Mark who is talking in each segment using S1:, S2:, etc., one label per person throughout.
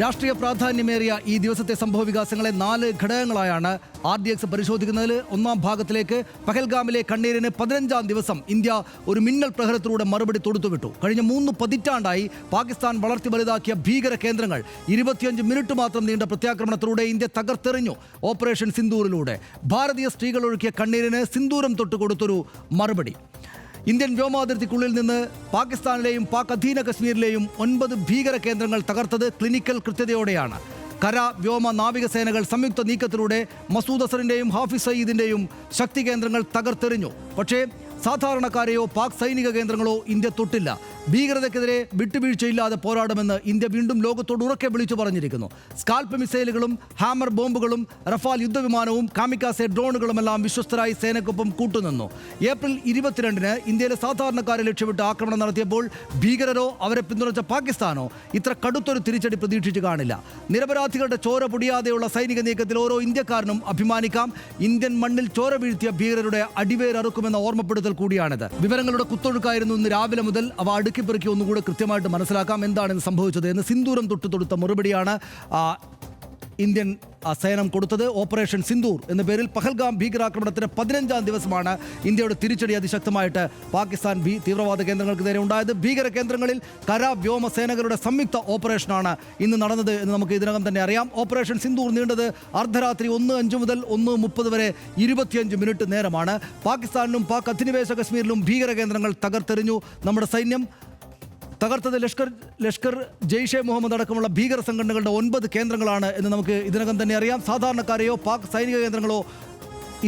S1: രാഷ്ട്രീയ പ്രാധാന്യമേറിയ ഈ ദിവസത്തെ സംഭവവികാസങ്ങളെ 4 ഘടകങ്ങളായാണ് RDX പരിശോധിക്കുന്നതിൽ. ഒന്നാം ഭാഗത്തിലേക്ക് പഹൽഗാമിലെ കണ്ണീരിന് 15-ാം ദിവസം ഇന്ത്യ ഒരു മിന്നൽ പ്രഹരത്തിലൂടെ മറുപടി തൊടുത്തുവിട്ടു. കഴിഞ്ഞ 3 പതിറ്റാണ്ടായി പാകിസ്ഥാൻ വളർത്തി വലുതാക്കിയ ഭീകര കേന്ദ്രങ്ങൾ 25 മിനിറ്റ് മാത്രം നീണ്ട പ്രത്യാക്രമണത്തിലൂടെ ഇന്ത്യ തകർത്തെറിഞ്ഞു. ഓപ്പറേഷൻ സിന്ദൂറിലൂടെ ഭാരതീയ സ്ത്രീകൾ ഒഴുക്കിയ കണ്ണീരിന് സിന്ദൂരം തൊട്ട് കൊടുത്തൊരു മറുപടി. ഇന്ത്യൻ വ്യോമാതിർത്തിക്കുള്ളിൽ നിന്ന് പാകിസ്ഥാനിലെയും പാക് അധീന കശ്മീരിലെയും 9 ഭീകര കേന്ദ്രങ്ങൾ തകർത്തത് ക്ലിനിക്കൽ കൃത്യതയോടെയാണ്. കര, വ്യോമ, നാവികസേനകൾ സംയുക്ത നീക്കത്തിലൂടെ മസൂദ് അസറിൻ്റെയും ഹാഫിസ് സയ്യിദിൻ്റെയും ശക്തി കേന്ദ്രങ്ങൾ തകർത്തെറിഞ്ഞു. പക്ഷേ സാധാരണക്കാരെയോ പാക് സൈനിക കേന്ദ്രങ്ങളോ ഇന്ത്യ തൊട്ടില്ല. ഭീകരതയ്ക്കെതിരെ വിട്ടുവീഴ്ചയില്ലാതെ പോരാടുമെന്ന് ഇന്ത്യ വീണ്ടും ലോകത്തോട് ഉറക്കെ വിളിച്ചു പറഞ്ഞിരിക്കുന്നു. സ്കാൽപ്പ് മിസൈലുകളും ഹാമർ ബോംബുകളും റഫാൽ യുദ്ധവിമാനവും കാമിക്കാസെ ഡ്രോണുകളുമെല്ലാം വിശ്വസ്തരായി സേനയ്ക്കൊപ്പം കൂട്ടുനിന്നു. ഏപ്രിൽ 22-ന് ഇന്ത്യയിലെ സാധാരണക്കാരെ ലക്ഷ്യമിട്ട് ആക്രമണം നടത്തിയപ്പോൾ ഭീകരരോ അവരെ പിന്തുണച്ച പാകിസ്ഥാനോ ഇത്ര കടുത്തൊരു തിരിച്ചടി പ്രതീക്ഷിച്ചു കാണില്ല. നിരപരാധികളുടെ ചോര പൊടിയാതെയുള്ള സൈനിക നീക്കത്തിൽ ഓരോ ഇന്ത്യക്കാരനും അഭിമാനിക്കാം. ഇന്ത്യൻ മണ്ണിൽ ചോര വീഴ്ത്തിയ ഭീകരരുടെ അടിവേരറുക്കുമെന്ന ഓർമ്മപ്പെടുത്തൽ കൂടിയാണിത്. വിവരങ്ങളുടെ കുത്തൊഴുക്കായിരുന്നു ഇന്ന് രാവിലെ മുതൽ. അവ അടുക്കിപ്പെറുക്കി ഒന്നുകൂടെ കൃത്യമായിട്ട് മനസ്സിലാക്കാം എന്താണ് സംഭവിച്ചത് എന്ന്. സിന്ദൂരം തൊടുത്ത മറുപടിയാണ് ഇന്ത്യൻ സേന കൊടുത്തത്. ഓപ്പറേഷൻ സിന്ദൂർ എന്ന പേരിൽ പഹൽഗാം ഭീകരാക്രമണത്തിന് 15-ാം ദിവസമാണ് ഇന്ത്യയുടെ തിരിച്ചടി അതിശക്തമായിട്ട് പാകിസ്ഥാൻ തീവ്രവാദ കേന്ദ്രങ്ങൾക്ക് നേരെ ഉണ്ടായത്. ഭീകര കേന്ദ്രങ്ങളിൽ കര, വ്യോമ സേനകളുടെ സംയുക്ത ഓപ്പറേഷനാണ് ഇന്ന് നടന്നത് എന്ന് നമുക്ക് ഇതിനകം തന്നെ അറിയാം. ഓപ്പറേഷൻ സിന്ദൂർ നീണ്ടത് അർദ്ധരാത്രി 1:05 മുതൽ 1:30 വരെ 25 മിനിറ്റ് നേരമാണ്. പാകിസ്ഥാനിലും പാക് അധിനിവേശ കശ്മീരിലും ഭീകര കേന്ദ്രങ്ങൾ തകർത്തെറിഞ്ഞു നമ്മുടെ സൈന്യം. തകർത്തത് ലഷ്കർ, ജെയ്ഷെ മുഹമ്മദ് അടക്കമുള്ള ഭീകര സംഘടനകളുടെ 9 കേന്ദ്രങ്ങളാണ് എന്ന് നമുക്ക് ഇതിനകം തന്നെ അറിയാം. സാധാരണക്കാരെയോ പാക് സൈനിക കേന്ദ്രങ്ങളോ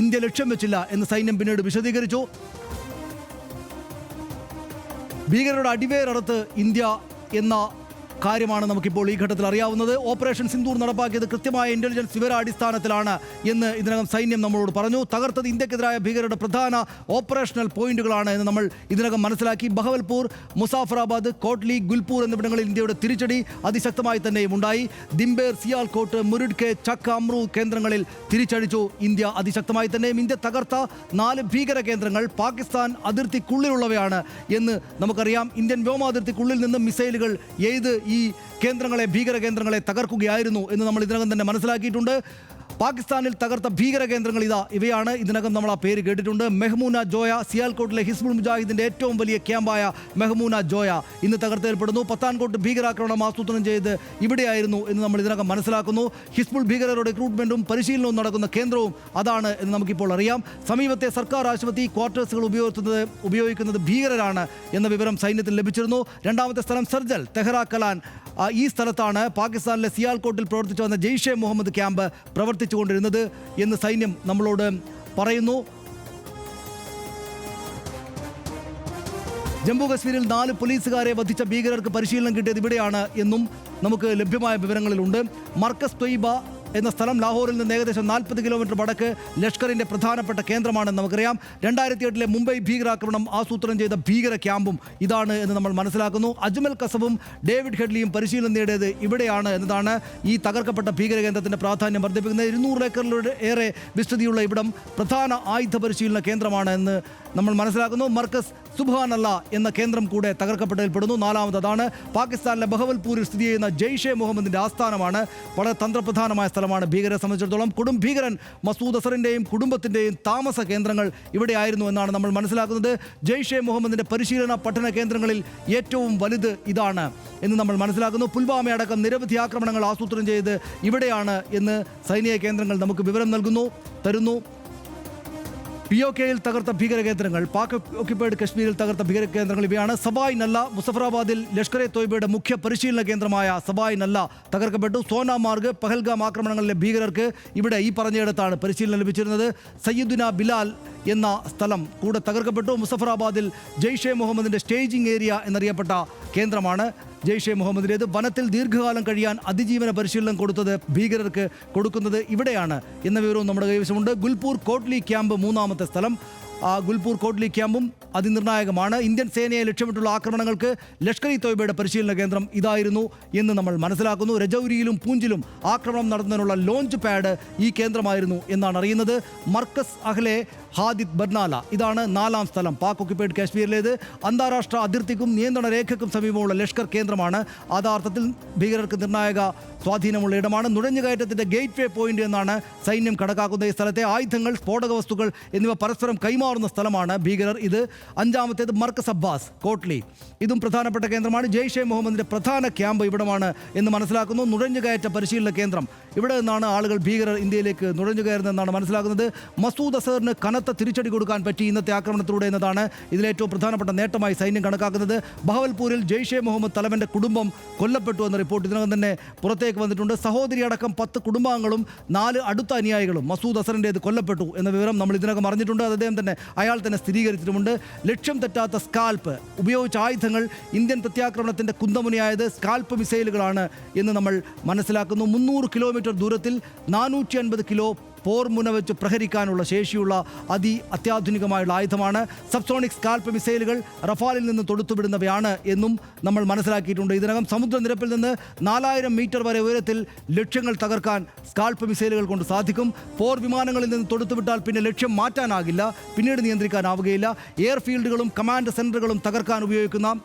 S1: ഇന്ത്യ ലക്ഷ്യം വെച്ചില്ല എന്ന് സൈന്യം പിന്നീട് വിശദീകരിച്ചു. ഭീകരരുടെ അടിവേരറുത്ത് ഇന്ത്യ എന്ന കാര്യമാണ് നമുക്കിപ്പോൾ ഈ ഘട്ടത്തിൽ അറിയാവുന്നത്. ഓപ്പറേഷൻ സിന്ദൂർ നടപ്പാക്കിയത് കൃത്യമായ ഇന്റലിജൻസ് വിവരാടിസ്ഥാനത്തിലാണ് എന്ന് ഇതിനകം സൈന്യം നമ്മളോട് പറഞ്ഞു. തകർത്തത് ഇന്ത്യക്കെതിരായ ഭീകരരുടെ പ്രധാന ഓപ്പറേഷണൽ പോയിന്റുകളാണ് എന്ന് നമ്മൾ ഇതിനകം മനസ്സിലാക്കി. ബഹവൽപൂർ, മുസാഫറാബാദ്, കോട്ട്ലി, ഗുൽപൂർ എന്നിവിടങ്ങളിൽ ഇന്ത്യയുടെ തിരിച്ചടി അതിശക്തമായി തന്നെയും ഉണ്ടായി. ദിംബേർ, സിയാൽകോട്ട്, മുരുഡ്കെ, ചക്ക്, അമ്രു കേന്ദ്രങ്ങളിൽ തിരിച്ചടിച്ചു ഇന്ത്യ അതിശക്തമായി തന്നെയും. ഇന്ത്യ തകർത്ത 4 ഭീകര കേന്ദ്രങ്ങൾ പാകിസ്ഥാൻ അതിർത്തിക്കുള്ളിലുള്ളവയാണ് എന്ന് നമുക്കറിയാം. ഇന്ത്യൻ വ്യോമാതിർത്തിക്കുള്ളിൽ നിന്ന് മിസൈലുകൾ എയ്ത് ഈ കേന്ദ്രങ്ങളെ, ഭീകര കേന്ദ്രങ്ങളെ തകർക്കുകയായിരുന്നു എന്ന് നമ്മൾ ഇതിനകം തന്നെ മനസ്സിലാക്കിയിട്ടുണ്ട്. പാകിസ്ഥാനിൽ തകർത്ത ഭീകര കേന്ദ്രങ്ങൾ ഇവയാണ്. ഇതിനകം നമ്മൾ ആ പേര് കേട്ടിട്ടുണ്ട്. മെഹ്മൂന ജോയ, സിയാൽകോട്ടിലെ ഹിസ്ബുൾ മുജാഹിദിന്റെ ഏറ്റവും വലിയ ക്യാമ്പായ മെഹ്മൂന ജോയ ഇന്ന് തകർത്തെൽപ്പെടുന്നു. പത്താൻകോട്ട് ഭീകരാക്രമണം ആസൂത്രണം ചെയ്ത് ഇവിടെയായിരുന്നു എന്ന് നമ്മൾ ഇതിനകം മനസ്സിലാക്കുന്നു. ഹിസ്ബുൾ ഭീകരരുടെ റിക്രൂട്ട്മെന്റും പരിശീലനവും നടക്കുന്ന കേന്ദ്രവും അതാണ് എന്ന് നമുക്കിപ്പോൾ അറിയാം. സമീപത്തെ സർക്കാർ ആശുപത്രി ക്വാർട്ടേഴ്സുകൾ ഉപയോഗിക്കുന്നത് ഭീകരരാണ് എന്ന വിവരം സൈന്യത്തിൽ ലഭിച്ചിരുന്നു. രണ്ടാമത്തെ സ്ഥലം സർജൽ, തെഹ്റാ കലാൻ. ഈ സ്ഥലത്താണ് പാകിസ്ഥാനിലെ സിയാൽകോട്ടിൽ പ്രവർത്തിച്ചു വന്ന ജെയ്ഷെ മുഹമ്മദ് ക്യാമ്പ് പ്രവർത്തിച്ചുകൊണ്ടിരുന്നത് എന്ന് സൈന്യം നമ്മളോട് പറയുന്നു. ജമ്മു കശ്മീരിൽ 4 പോലീസുകാരെ വധിച്ച ഭീകരർക്ക് പരിശീലനം കിട്ടിയത് ഇവിടെയാണ് എന്നും നമുക്ക് ലഭ്യമായ വിവരങ്ങളിലുണ്ട്. മർക്കസ് ത്വയ്ബ എന്ന സ്ഥലം ലാഹോറിൽ നിന്ന് ഏകദേശം 40 കിലോമീറ്റർ വടക്ക് ലഷ്കറിന്റെ പ്രധാനപ്പെട്ട കേന്ദ്രമാണെന്ന് നമുക്കറിയാം. 2008-ലെ മുംബൈ ഭീകരാക്രമണം ആസൂത്രണം ചെയ്ത ഭീകര ക്യാമ്പും ഇതാണ് എന്ന് നമ്മൾ മനസ്സിലാക്കുന്നു. അജ്മൽ കസബും ഡേവിഡ് ഹെഡ്ലിയും പരിശീലനം നേടിയത് ഇവിടെയാണ് എന്നതാണ് ഈ തകർക്കപ്പെട്ട ഭീകര കേന്ദ്രത്തിന്റെ പ്രാധാന്യം വർദ്ധിപ്പിക്കുന്നത്. 200 ഏക്കറിലൂടെ ഏറെ വിസ്തൃതിയുള്ള ഇവിടം പ്രധാന ആയുധ പരിശീലന കേന്ദ്രമാണ് എന്ന് നമ്മൾ മനസ്സിലാക്കുന്നു. മർക്കസ് സുബ്ഹാനല്ല എന്ന കേന്ദ്രം കൂടെ തകർക്കപ്പെട്ടതിൽപ്പെടുന്നു. 4-മതാണ് പാകിസ്ഥാനിലെ ബഹവൽപൂരിൽ സ്ഥിതി ചെയ്യുന്ന ജെയ്ഷെ മുഹമ്മദിന്റെ ആസ്ഥാനമാണ്. വളരെ തന്ത്രപ്രധാനമായ സ്ഥലമാണ് ഭീകരരെ സംബന്ധിച്ചിടത്തോളം. കൊടും ഭീകരൻ മസൂദ് അസറിൻ്റെയും കുടുംബത്തിൻ്റെയും താമസ കേന്ദ്രങ്ങൾ ഇവിടെയായിരുന്നു എന്നാണ് നമ്മൾ മനസ്സിലാക്കുന്നത്. ജെയ്ഷെ മുഹമ്മദിന്റെ പരിശീലന പഠന കേന്ദ്രങ്ങളിൽ ഏറ്റവും വലുത് ഇതാണ് എന്ന് നമ്മൾ മനസ്സിലാക്കുന്നു. പുൽവാമ അടക്കം നിരവധി ആക്രമണങ്ങൾ ആസൂത്രണം ചെയ്ത് ഇവിടെയാണ് എന്ന് സൈനിക കേന്ദ്രങ്ങൾ നമുക്ക് വിവരം തരുന്നു. POKയിൽ തകർത്ത ഭീകര കേന്ദ്രങ്ങൾ, പാക് ഓക്യുപ്പൈഡ് കശ്മീരിൽ തകർത്ത ഭീകര കേന്ദ്രങ്ങൾ ഇവയാണ്. സബായ് നല്ല, മുസഫറാബാദിൽ ലഷ്കർ-എ തോയ്ബയുടെ മുഖ്യ പരിശീലന കേന്ദ്രമായ സബായ് നല്ല തകർക്കപ്പെട്ടു. സോനാമാർഗ്, പഹൽഗാം ആക്രമണങ്ങളിലെ ഭീകരർക്ക് ഇവിടെ ഈ പറഞ്ഞയിടത്താണ് പരിശീലനം ലഭിച്ചിരുന്നത്. സയ്യിദുന ബിലാൽ എന്ന സ്ഥലം കൂടെ തകർക്കപ്പെട്ടു. മുസഫറാബാദിൽ ജെയ്ഷെ മുഹമ്മദിന്റെ സ്റ്റേജിംഗ് ഏരിയ എന്നറിയപ്പെട്ട കേന്ദ്രമാണ് ജെയ്ഷെ മുഹമ്മദിൻ്റേത്. വനത്തിൽ ദീർഘകാലം കഴിയാൻ അതിജീവന പരിശീലനം ഭീകരർക്ക് കൊടുക്കുന്നത് ഇവിടെയാണ് എന്ന വിവരവും നമ്മുടെ കൈവശമുണ്ട്. ഗുൽപൂർ കോട്ട്ലി ക്യാമ്പ് 3-മത്തെ സ്ഥലം. ഗുൽപൂർ കോട്ട്ലി ക്യാമ്പും അതിനിർണായകമാണ്. ഇന്ത്യൻ സേനയെ ലക്ഷ്യമിട്ടുള്ള ആക്രമണങ്ങൾക്ക് ലഷ്കർ-ഇ തോയ്ബയുടെ പരിശീലന കേന്ദ്രം ഇതായിരുന്നു എന്ന് നമ്മൾ മനസ്സിലാക്കുന്നു. രജൌരിയിലും പൂഞ്ചിലും ആക്രമണം നടത്തുന്നതിനുള്ള ലോഞ്ച് പാഡ് ഈ കേന്ദ്രമായിരുന്നു എന്നാണ് അറിയുന്നത്. മർക്കസ് അഹ്ലെ ഹാദിത് ബർനാല. ഇതാണ് 4ാം സ്ഥലം. പാക് ഒക്യുപ്പൈഡ് കാശ്മീരിലേത് അന്താരാഷ്ട്ര അതിർത്തിക്കും നിയന്ത്രണ രേഖയ്ക്കും സമീപമുള്ള ലഷ്കർ കേന്ദ്രമാണ്. യഥാർത്ഥത്തിൽ ഭീകരർക്ക് നിർണായക സ്വാധീനമുള്ള ഇടമാണ്. നുഴഞ്ഞുകയറ്റത്തിന്റെ ഗേറ്റ് വേ പോയിന്റ് എന്നാണ് സൈന്യം കണക്കാക്കുന്ന ഈ സ്ഥലത്തെ ആയുധങ്ങൾ, സ്ഫോടക വസ്തുക്കൾ എന്നിവ പരസ്പരം കൈമാറുന്ന സ്ഥലമാണ് ഭീകരർ. ഇത് 5ാമത്തേത് മർക്കസ് അബ്ബാസ് കോട്ട്ലി, ഇതും പ്രധാനപ്പെട്ട കേന്ദ്രമാണ്. ജെയ്ഷെ മുഹമ്മദിന്റെ പ്രധാന ക്യാമ്പ് ഇവിടമാണ് എന്ന് മനസ്സിലാക്കുന്നു. നുഴഞ്ഞുകയറ്റ പരിശീലന കേന്ദ്രം. ഇവിടെ നിന്നാണ് ആളുകൾ ഭീകരർ ഇന്ത്യയിലേക്ക് നുഴഞ്ഞുകയറുന്നതെന്നാണ് മനസ്സിലാക്കുന്നത്. മസൂദ് അസറിന് കനത്ത തിരിച്ചടി കൊടുക്കാൻ പറ്റി ഇന്നത്തെ ആക്രമണത്തിലൂടെ എന്നതാണ് ഇതിലേറ്റവും പ്രധാനപ്പെട്ട നേട്ടമായി സൈന്യം കണക്കാക്കുന്നത്. ബഹവൽപൂരിൽ ജെയ്ഷെ മുഹമ്മദ് തലവന്റെ കുടുംബം കൊല്ലപ്പെട്ടു എന്ന റിപ്പോർട്ട് ഇതിനകം തന്നെ പുറത്തേക്ക് വന്നിട്ടുണ്ട്. സഹോദരി അടക്കം 10 കുടുംബാംഗങ്ങളും 4 അടുത്ത അനുയായികളും മസൂദ് അസറിൻ്റേത് കൊല്ലപ്പെട്ടു എന്ന വിവരം നമ്മൾ ഇതിനകം അറിഞ്ഞിട്ടുണ്ട്. അദ്ദേഹം തന്നെ അയാൾ തന്നെ സ്ഥിരീകരിച്ചിട്ടുമുണ്ട്. ലക്ഷ്യം തെറ്റാത്ത സ്കാൽപ്പ് ഉപയോഗിച്ച ആയുധങ്ങൾ ഇന്ത്യൻ പ്രത്യാക്രമണത്തിന്റെ കുന്തമുനയായത് സ്കാൽപ്പ് മിസൈലുകളാണ് എന്ന് നമ്മൾ മനസ്സിലാക്കുന്നു. 300 കിലോമീറ്റർ ദൂരത്തിൽ 450 കിലോ പോർമുന വെച്ച് പ്രഹരിക്കാനുള്ള ശേഷിയുള്ള അത്യാധുനികമായുള്ള ആയുധമാണ്. സബ്സോണിക് സ്കാൽപ്പ് മിസൈലുകൾ റഫാലിൽ നിന്ന് തൊടുത്തുവിടുന്നവയാണ് എന്നും നമ്മൾ മനസ്സിലാക്കിയിട്ടുണ്ട്. ഇതിനകം സമുദ്രനിരപ്പിൽ നിന്ന് 4000 മീറ്റർ വരെ ഉയരത്തിൽ ലക്ഷ്യങ്ങൾ തകർക്കാൻ സ്കാൽപ്പ് മിസൈലുകൾ കൊണ്ട് സാധിക്കും. പോർ വിമാനങ്ങളിൽ നിന്ന് തൊടുത്തുവിട്ടാൽ പിന്നെ ലക്ഷ്യം മാറ്റാനാകില്ല, പിന്നീട് നിയന്ത്രിക്കാനാവുകയില്ല. എയർഫീൽഡുകളും കമാൻഡ് സെന്ററുകളും തകർക്കാൻ ഉപയോഗിക്കുന്ന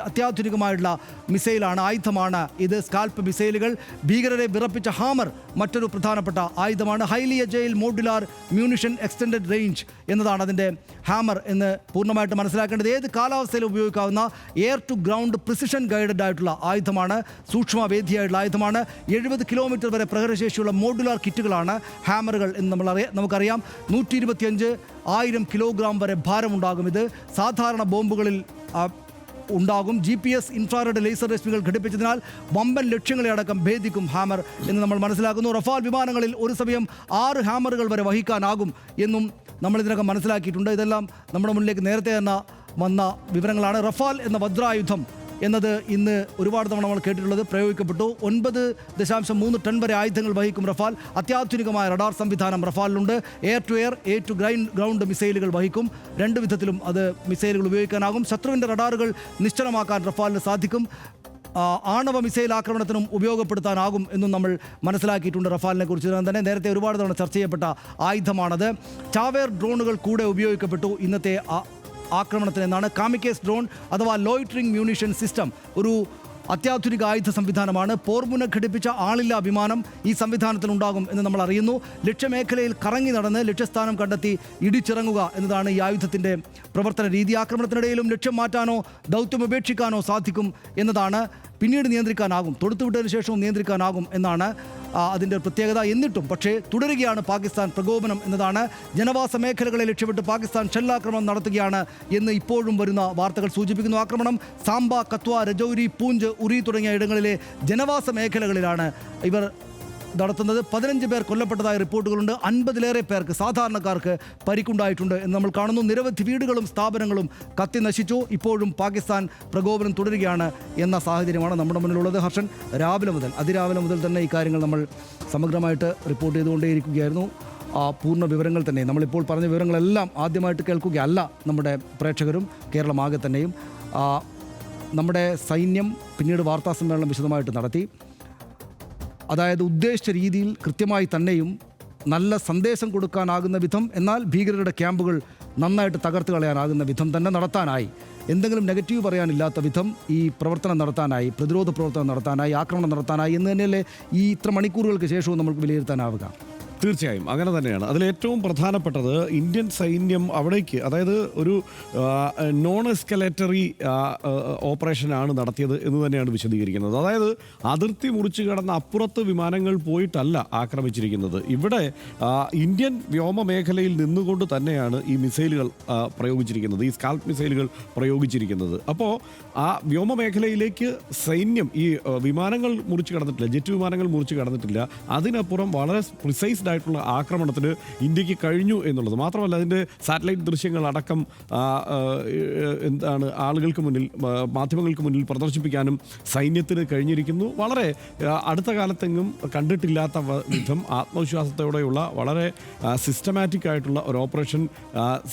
S1: അത്യാധുനികമായുള്ള മിസൈലാണ്, ആയുധമാണ് ഇത്. സ്കാൽപ്പ് മിസൈലുകൾ ഭീകരരെ വിറപ്പിച്ച ഹാമർ മറ്റൊരു പ്രധാനപ്പെട്ട ആയുധമാണ്. Highly agile modular munition extended range എന്നതാണ് അതിൻ്റെ ഹാമർ എന്ന് പൂർണ്ണമായിട്ട് മനസ്സിലാക്കേണ്ടത്. ഏത് കാലാവസ്ഥയിലും ഉപയോഗിക്കാവുന്ന air to ground precision guided ആയിട്ടുള്ള ആയുധമാണ്, സൂക്ഷ്മവേദിയായിട്ടുള്ള ആയുധമാണ്. 70 കിലോമീറ്റർ വരെ പ്രഹരശേഷിയുള്ള മോഡുലാർ കിറ്റുകളാണ് ഹാമറുകൾ എന്ന് നമുക്കറിയാം. 125,000 കിലോഗ്രാം വരെ ഭാരമുണ്ടാകും ഇത്. സാധാരണ ബോംബുകളിൽ ഉണ്ടാകും. GPS ഇൻഫ്രാറെഡ് ലേസർ രശ്മികൾ ഘടിപ്പിച്ചതിനാൽ വമ്പൻ ലക്ഷ്യങ്ങളെ അടക്കം ഭേദിക്കും ഹാമർ എന്ന് നമ്മൾ മനസ്സിലാക്കുന്നു. റഫാൽ വിമാനങ്ങളിൽ ഒരു സമയം 6 ഹാമറുകൾ വരെ വഹിക്കാനാകും എന്നും നമ്മൾ ഇതിനകം മനസ്സിലാക്കിയിട്ടുണ്ട്. ഇതെല്ലാം നമ്മുടെ മുന്നിലേക്ക് നേരത്തെ തന്നെ വന്ന വിവരങ്ങളാണ്. റഫാൽ എന്ന വജ്രായുധം എന്നത് ഇന്ന് ഒരുപാട് തവണ നമ്മൾ കേട്ടിട്ടുള്ളത് പ്രയോഗിക്കപ്പെട്ടു. 9.3 ടൺ വരെ ആയുധങ്ങൾ വഹിക്കും റഫാൽ. അത്യാധുനികമായ റഡാർ സംവിധാനം റഫാലിലുണ്ട്. Air to air, air to ground മിസൈലുകൾ വഹിക്കും. 2 വിധത്തിലും അത് മിസൈലുകൾ ഉപയോഗിക്കാനാകും. ശത്രുവിൻ്റെ റഡാറുകൾ നിശ്ചലമാക്കാൻ റഫാലിന് സാധിക്കും. ആണവ മിസൈൽ ആക്രമണത്തിനും ഉപയോഗപ്പെടുത്താനാകും എന്നും നമ്മൾ മനസ്സിലാക്കിയിട്ടുണ്ട് റഫാലിനെ കുറിച്ച്. തന്നെ നേരത്തെ ഒരുപാട് തവണ ചർച്ച ചെയ്യപ്പെട്ട ആയുധമാണത്. ചാവേർ ഡ്രോണുകൾ കൂടെ ഉപയോഗിക്കപ്പെട്ടു ഇന്നത്തെ ആക്രമണത്തിനെന്നാണ്. കാമിക്കേസ് ഡ്രോൺ അഥവാ ലോയിറ്ററിംഗ് മ്യൂണിഷൻ സിസ്റ്റം ഒരു അത്യാധുനിക ആയുധ സംവിധാനമാണ്. പോർമുന ഘടിപ്പിച്ച ആളില്ലാ വിമാനം ഈ സംവിധാനത്തിലുണ്ടാകും എന്ന് നമ്മൾ അറിയുന്നു. ലക്ഷ്യമേഖലയിൽ കറങ്ങി നടന്ന് ലക്ഷ്യസ്ഥാനം കണ്ടെത്തി ഇടിച്ചിറങ്ങുക എന്നതാണ് ഈ ആയുധത്തിൻ്റെ പ്രവർത്തന രീതി. ആക്രമണത്തിനിടയിലും ലക്ഷ്യം മാറ്റാനോ ദൗത്യം ഉപേക്ഷിക്കാനോ സാധിക്കും എന്നതാണ്. പിന്നീട് നിയന്ത്രിക്കാനാകും, തൊടുത്തുവിട്ടതിന് ശേഷവും നിയന്ത്രിക്കാനാകും എന്നാണ് അതിൻ്റെ പ്രത്യേകത. എന്നിട്ടും പക്ഷേ തുടരുകയാണ് പാകിസ്ഥാൻ പ്രകോപനം എന്നതാണ്. ജനവാസ മേഖലകളെ ലക്ഷ്യമിട്ട് പാകിസ്ഥാൻ ഷെല്ലാക്രമണം നടത്തുകയാണ് എന്ന് ഇപ്പോഴും വരുന്ന വാർത്തകൾ സൂചിപ്പിക്കുന്നു. ആക്രമണം സാംബ, കത്വ, രജൌരി, പൂഞ്ച്, ഉറി തുടങ്ങിയ ഇടങ്ങളിലെ ജനവാസ മേഖലകളിലാണ് ഇവർ നടത്തുന്നത്. 15 പേർ കൊല്ലപ്പെട്ടതായ റിപ്പോർട്ടുകളുണ്ട്. 50-ലേറെ പേർക്ക്, സാധാരണക്കാർക്ക് പരിക്കുണ്ടായിട്ടുണ്ട് എന്ന് നമ്മൾ കാണുന്നു. നിരവധി വീടുകളും സ്ഥാപനങ്ങളും കത്തി നശിച്ചു. ഇപ്പോഴും പാകിസ്ഥാൻ പ്രകോപനം തുടരുകയാണ് എന്ന സാഹചര്യമാണ് നമ്മുടെ മുന്നിലുള്ളത്. ഹർഷൻ, അതിരാവിലെ മുതൽ തന്നെ ഈ കാര്യങ്ങൾ നമ്മൾ സമഗ്രമായിട്ട് റിപ്പോർട്ട് ചെയ്തുകൊണ്ടേയിരിക്കുകയായിരുന്നു. പൂർണ്ണ വിവരങ്ങൾ തന്നെ, നമ്മളിപ്പോൾ പറഞ്ഞ വിവരങ്ങളെല്ലാം ആദ്യമായിട്ട് കേൾക്കുകയല്ല നമ്മുടെ പ്രേക്ഷകരും കേരളമാകെ തന്നെയും. നമ്മുടെ സൈന്യം പിന്നീട് വാർത്താസമ്മേളനം വിശദമായിട്ട് നടത്തി. അതായത് ഉദ്ദേശിച്ച രീതിയിൽ കൃത്യമായി തന്നെയും നല്ല സന്ദേശം കൊടുക്കാനാകുന്ന വിധം, എന്നാൽ ഭീകരരുടെ ക്യാമ്പുകൾ നന്നായിട്ട് തകർത്ത് കളയാനാകുന്ന വിധം തന്നെ നടത്താനായി, എന്തെങ്കിലും നെഗറ്റീവ് പറയാനില്ലാത്ത വിധം ഈ പ്രവർത്തനം നടത്താനായി, പ്രതിരോധ പ്രവർത്തനം നടത്താനായി, ആക്രമണം നടത്താനായി എന്ന് തന്നെയല്ലേ ഈ ഇത്ര മണിക്കൂറുകൾക്ക് ശേഷവും നമുക്ക് വിലയിരുത്താനാവുക.
S2: തീർച്ചയായും അങ്ങനെ തന്നെയാണ്. അതിലേറ്റവും പ്രധാനപ്പെട്ടത് ഇന്ത്യൻ സൈന്യം അവിടേക്ക്, അതായത് ഒരു നോൺ എസ്കലേറ്ററി ഓപ്പറേഷനാണ് നടത്തിയത് എന്ന് തന്നെയാണ് വിശദീകരിക്കുന്നത്. അതായത് അതിർത്തി മുറിച്ച് കടന്ന അപ്പുറത്ത് വിമാനങ്ങൾ പോയിട്ടല്ല ആക്രമിച്ചിരിക്കുന്നത്. ഇവിടെ ഇന്ത്യൻ വ്യോമ മേഖലയിൽ നിന്നുകൊണ്ട് തന്നെയാണ് ഈ മിസൈലുകൾ പ്രയോഗിച്ചിരിക്കുന്നത്, ഈ സ്കാൽപ്പ് മിസൈലുകൾ പ്രയോഗിച്ചിരിക്കുന്നത്. അപ്പോൾ ആ വ്യോമ മേഖലയിലേക്ക് സൈന്യം ഈ വിമാനങ്ങൾ മുറിച്ച് കടന്നിട്ടില്ല, ജെറ്റ് വിമാനങ്ങൾ മുറിച്ച് കടന്നിട്ടില്ല. അതിനപ്പുറം വളരെ പ്രിസൈസ്ഡ് ആയിട്ടുള്ള ആക്രമണത്തിന് ഇന്ത്യക്ക് കഴിഞ്ഞു എന്നുള്ളത് മാത്രമല്ല, അതിൻ്റെ സാറ്റലൈറ്റ് ദൃശ്യങ്ങളടക്കം ആളുകൾക്ക് മുന്നിൽ, മാധ്യമങ്ങൾക്ക് മുന്നിൽ പ്രദർശിപ്പിക്കാനും സൈന്യത്തിന് കഴിഞ്ഞിരിക്കുന്നു. വളരെ അടുത്ത കാലത്തെങ്ങും കണ്ടിട്ടില്ലാത്ത വിധം ആത്മവിശ്വാസത്തോടെയുള്ള വളരെ സിസ്റ്റമാറ്റിക് ആയിട്ടുള്ള ഒരു ഓപ്പറേഷൻ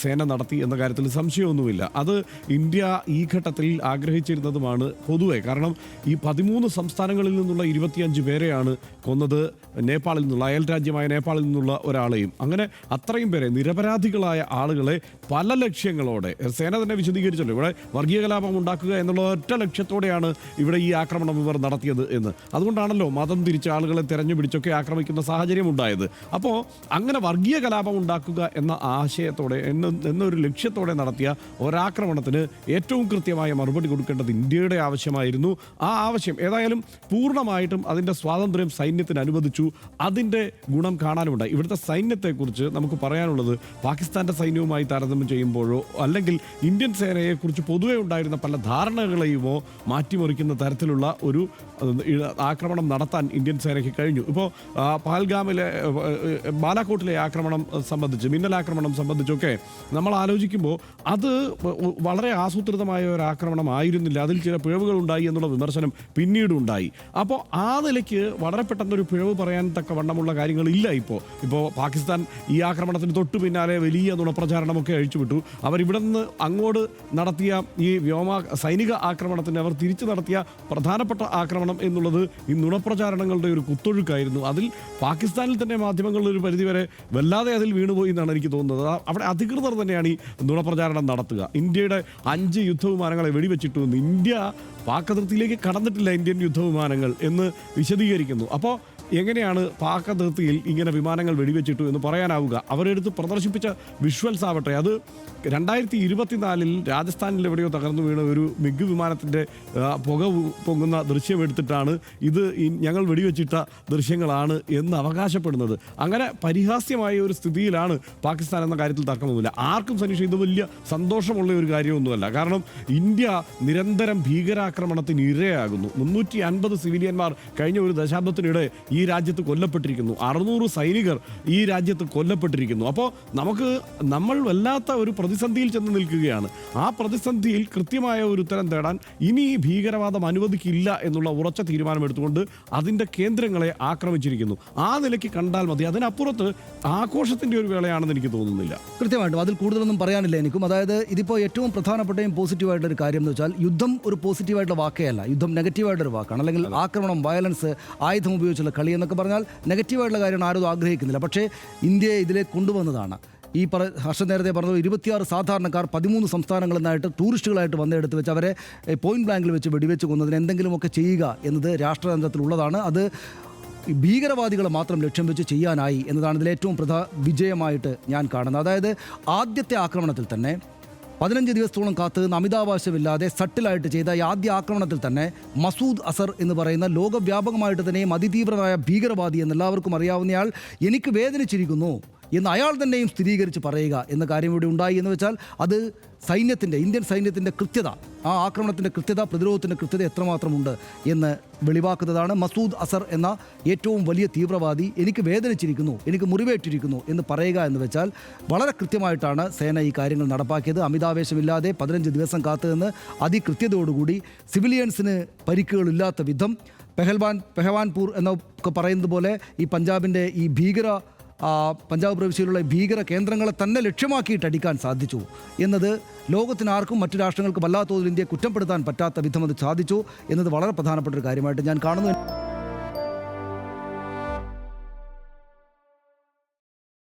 S2: സേന നടത്തി എന്ന കാര്യത്തിൽ സംശയമൊന്നുമില്ല. അത് ഇന്ത്യ ഈ ഘട്ടത്തിൽ ആഗ്രഹിച്ചിരുന്നതുമാണ് പൊതുവെ. കാരണം ഈ 13 സംസ്ഥാനങ്ങളിൽ നിന്നുള്ള 25 പേരെയാണ് കൊന്നത് നേപ്പാളിൽ നിന്നുള്ള, അയൽ രാജ്യമായ നേപ്പാളിൽ നേപ്പാളിൽ നിന്നുള്ള ഒരാളെയും, അങ്ങനെ അത്രയും പേരെ, നിരപരാധികളായ ആളുകളെ പല ലക്ഷ്യങ്ങളോടെ സേന തന്നെ വിശദീകരിച്ചല്ലോ. ഇവിടെ വർഗീയ കലാപം ഉണ്ടാക്കുക എന്നുള്ള ഒറ്റ ലക്ഷ്യത്തോടെയാണ് ഇവിടെ ഈ ആക്രമണം ഇവർ നടത്തിയത് എന്ന്. അതുകൊണ്ടാണല്ലോ മതം തിരിച്ച ആളുകളെ തെരഞ്ഞു പിടിച്ചൊക്കെ ആക്രമിക്കുന്ന സാഹചര്യം ഉണ്ടായത്. അപ്പോൾ അങ്ങനെ വർഗീയ കലാപം ഉണ്ടാക്കുക എന്ന ആശയത്തോടെ എന്നൊരു ലക്ഷ്യത്തോടെ നടത്തിയ ഒരാക്രമണത്തിന് ഏറ്റവും കൃത്യമായ മറുപടി കൊടുക്കേണ്ടത് ഇന്ത്യയുടെ ആവശ്യമായിരുന്നു. ആ ആവശ്യം ഏതായാലും പൂർണ്ണമായിട്ടും അതിൻ്റെ സ്വാതന്ത്ര്യം സൈന്യത്തിന് അനുവദിച്ചു. അതിൻ്റെ ഗുണം കാണാനുണ്ടായി. ഇവിടുത്തെ സൈന്യത്തെക്കുറിച്ച് നമുക്ക് പറയാനുള്ളത് പാകിസ്ഥാൻ്റെ സൈന്യവുമായി താരതമ്യം ചെയ്യുമ്പോഴോ അല്ലെങ്കിൽ ഇന്ത്യൻ സേനയെക്കുറിച്ച് പൊതുവെ ഉണ്ടായിരുന്ന പല ധാരണകളെയുമോ മാറ്റിമറിക്കുന്ന തരത്തിലുള്ള ഒരു ആക്രമണം നടത്താൻ ഇന്ത്യൻ സേനയ്ക്ക് കഴിഞ്ഞു. ഇപ്പോൾ പഹൽഗാമിലെ ബാലാക്കോട്ടിലെ ആക്രമണം സംബന്ധിച്ച്, മിന്നലാക്രമണം സംബന്ധിച്ചൊക്കെ നമ്മൾ ആലോചിക്കുമ്പോൾ അത് വളരെ ആസൂത്രിതമായ ഒരു ആക്രമണം ആയിരുന്നില്ല, അതിൽ ചില പിഴവുകൾ ഉണ്ടായി എന്നുള്ള വിമർശനം പിന്നീട് ഉണ്ടായി. അപ്പോൾ ആ നിലയ്ക്ക് വളരെ പെട്ടെന്നൊരു പിഴവ് പറയാൻ തക്ക വണ്ണമുള്ള കാര്യങ്ങളില്ല. ഇപ്പോൾ പാകിസ്ഥാൻ ഈ ആക്രമണത്തിന് തൊട്ടു പിന്നാലെ വലിയ നുണപ്രചാരണമൊക്കെ അഴിച്ചുവിട്ടു. അവരിവിടെ നിന്ന് അങ്ങോട്ട് നടത്തിയ ഈ സൈനിക ആക്രമണത്തിന് അവർ തിരിച്ചു നടത്തിയ പ്രധാനപ്പെട്ട ആക്രമണം എന്നുള്ളത് ഈ നുണപ്രചാരണങ്ങളുടെ ഒരു കുത്തൊഴുക്കായിരുന്നു. അതിൽ പാകിസ്ഥാനിൽ തന്നെ മാധ്യമങ്ങളിൽ ഒരു പരിധിവരെ വല്ലാതെ അതിൽ വീണുപോയി എന്നാണ് എനിക്ക് തോന്നുന്നത്. അവിടെ അധികൃതർ തന്നെയാണ് ഈ നുണപ്രചാരണം നടത്തുക. ഇന്ത്യയുടെ 5 യുദ്ധവിമാനങ്ങളെ വെടിവെച്ചിട്ടു എന്ന് ഇന്ത്യ പാക് അതിർത്തിയിലേക്ക് കടന്നിട്ടില്ല ഇന്ത്യൻ യുദ്ധവിമാനങ്ങൾ എന്ന് വിശദീകരിക്കുന്നു. അപ്പോൾ എങ്ങനെയാണ് പാക് അതിർത്തിയിൽ ഇങ്ങനെ വിമാനങ്ങൾ വെടിവെച്ചിട്ടു എന്ന് പറയാനാവുക? അവരെടുത്ത് പ്രദർശിപ്പിച്ച വിഷ്വൽസ് ആവട്ടെ, അത് 2024 രാജസ്ഥാനിൽ എവിടെയോ തകർന്നു വീണ ഒരു മിഗ് വിമാനത്തിൻ്റെ പുക പൊങ്ങുന്ന ദൃശ്യം എടുത്തിട്ടാണ് ഇത് ഞങ്ങൾ വെടിവെച്ചിട്ട ദൃശ്യങ്ങളാണ് എന്ന് അവകാശപ്പെടുന്നത്. അങ്ങനെ പരിഹാസ്യമായ ഒരു സ്ഥിതിയിലാണ് പാകിസ്ഥാൻ എന്ന കാര്യത്തിൽ തർക്കമൊന്നുമില്ല. ആർക്കും സനീഷ് ഇത് വലിയ സന്തോഷമുള്ള ഒരു കാര്യമൊന്നുമല്ല. കാരണം ഇന്ത്യ നിരന്തരം ഭീകരാക്രമണത്തിന് ഇരയാകുന്നു. 350 സിവിലിയന്മാർ കഴിഞ്ഞ ഒരു ദശാബ്ദത്തിനിടെ ഈ രാജ്യത്ത് കൊല്ലപ്പെട്ടിരിക്കുന്നു. 600 സൈനികർ ഈ രാജ്യത്ത് കൊല്ലപ്പെട്ടിരിക്കുന്നു. അപ്പോൾ നമ്മൾ വല്ലാത്ത ഒരു പ്രതിസന്ധിയിൽ ചെന്ന് നിൽക്കുകയാണ്. ആ പ്രതിസന്ധിയിൽ കൃത്യമായ ഒരു ഉത്തരം തേടാൻ ഇനി ഭീകരവാദം അനുവദിക്കില്ല എന്നുള്ള ഉറച്ച തീരുമാനമെടുത്തുകൊണ്ട് അതിൻ്റെ കേന്ദ്രങ്ങളെ ആക്രമിച്ചിരിക്കുന്നു. ആ നിലയ്ക്ക് കണ്ടാൽ മതി. അതിനപ്പുറത്ത് ആഘോഷത്തിൻ്റെ ഒരു വേളയാണെന്ന് എനിക്ക് തോന്നുന്നില്ല.
S1: കൃത്യമായിട്ടും അതിൽ കൂടുതലൊന്നും പറയാനില്ല എനിക്കും. അതായത് ഇതിപ്പോൾ ഏറ്റവും പ്രധാനപ്പെട്ടയും പോസിറ്റീവായിട്ടൊരു കാര്യം എന്ന് വെച്ചാൽ യുദ്ധം ഒരു പോസിറ്റീവായിട്ടുള്ള വാക്കേ അല്ല, യുദ്ധം നെഗറ്റീവായിട്ടൊരു വാക്കാണ്. അല്ലെങ്കിൽ ആക്രമണം, വയലൻസ്, ആയുധം ഉപയോഗിച്ചുള്ള കളി എന്നൊക്കെ പറഞ്ഞാൽ നെഗറ്റീവായിട്ടുള്ള കാര്യമാണ്, ആരും ആഗ്രഹിക്കുന്നില്ല. പക്ഷേ ഇന്ത്യയെ ഇതിലേക്ക് കൊണ്ടുവന്നതാണ്. ഈ ഹർഷൻ നേരത്തെ പറഞ്ഞത് 26 സാധാരണക്കാർ 13 സംസ്ഥാനങ്ങളിൽ നിന്നായിട്ട് ടൂറിസ്റ്റുകളായിട്ട് വന്നെടുത്ത് വെച്ച് അവരെ പോയിന്റ് ബ്ലാങ്കിൽ വെച്ച് വെടിവെച്ച് കൊന്നതിന് എന്തെങ്കിലുമൊക്കെ ചെയ്യുക എന്നത് രാഷ്ട്രതന്ത്രത്തിലുള്ളതാണ്. അത് ഭീകരവാദികളെ മാത്രം ലക്ഷ്യം വെച്ച് ചെയ്യാനായി എന്നതാണ് ഇതിലെ ഏറ്റവും വിജയമായിട്ട് ഞാൻ കാണുന്നത്. അതായത് ആദ്യത്തെ ആക്രമണത്തിൽ തന്നെ 15 ദിവസത്തോളം കാത്തുനിന്ന് അമിതാവകാശമില്ലാതെ സട്ടിലായിട്ട് ചെയ്ത ഈ ആദ്യ ആക്രമണത്തിൽ തന്നെ മസൂദ് അസർ എന്ന് പറയുന്ന ലോകവ്യാപകമായിട്ട് തന്നെയും അതിതീവ്രമായ ഭീകരവാദി എന്നെല്ലാവർക്കും അറിയാവുന്നയാൾ എനിക്ക് വേദനിച്ചിരിക്കുന്നു എന്ന് അയാൾ തന്നെയും സ്ഥിരീകരിച്ച് പറയുക എന്ന കാര്യം ഇവിടെ ഉണ്ടായി എന്ന് വെച്ചാൽ അത് ഇന്ത്യൻ സൈന്യത്തിൻ്റെ കൃത്യത, ആ ആക്രമണത്തിൻ്റെ കൃത്യത, പ്രതിരോധത്തിൻ്റെ കൃത്യത എത്രമാത്രമുണ്ട് എന്ന് വെളിവാക്കുന്നതാണ്. മസൂദ് അസർ എന്ന ഏറ്റവും വലിയ തീവ്രവാദി എനിക്ക് വേദനിച്ചിരിക്കുന്നു, എനിക്ക് മുറിവേറ്റിരിക്കുന്നു എന്ന് പറയുക എന്ന് വെച്ചാൽ വളരെ കൃത്യമായിട്ടാണ് സേന ഈ കാര്യങ്ങൾ നടപ്പാക്കിയത്. അമിതാവേശമില്ലാതെ 15 ദിവസം കാത്തുനിന്ന് അതികൃത്യതയോടുകൂടി സിവിലിയൻസിന് പരിക്കുകളില്ലാത്ത വിധം പെഹവാൻപൂർ എന്നൊക്കെ പറയുന്നത് പോലെ ഈ പഞ്ചാബിൻ്റെ ഈ പഞ്ചാബ് പ്രവിശ്യയിലുള്ള ഭീകര കേന്ദ്രങ്ങളെ തന്നെ ലക്ഷ്യമാക്കിയിട്ട് അടിക്കാൻ സാധിച്ചു എന്നത് ലോകത്തിനാർക്കും മറ്റു രാഷ്ട്രങ്ങൾക്ക് വല്ലാത്ത തോതിൽ ഇന്ത്യയെ കുറ്റപ്പെടുത്താൻ പറ്റാത്ത വിധം അത് സാധിച്ചു എന്നത് വളരെ പ്രധാനപ്പെട്ട ഒരു കാര്യമായിട്ട് ഞാൻ കാണുന്നു.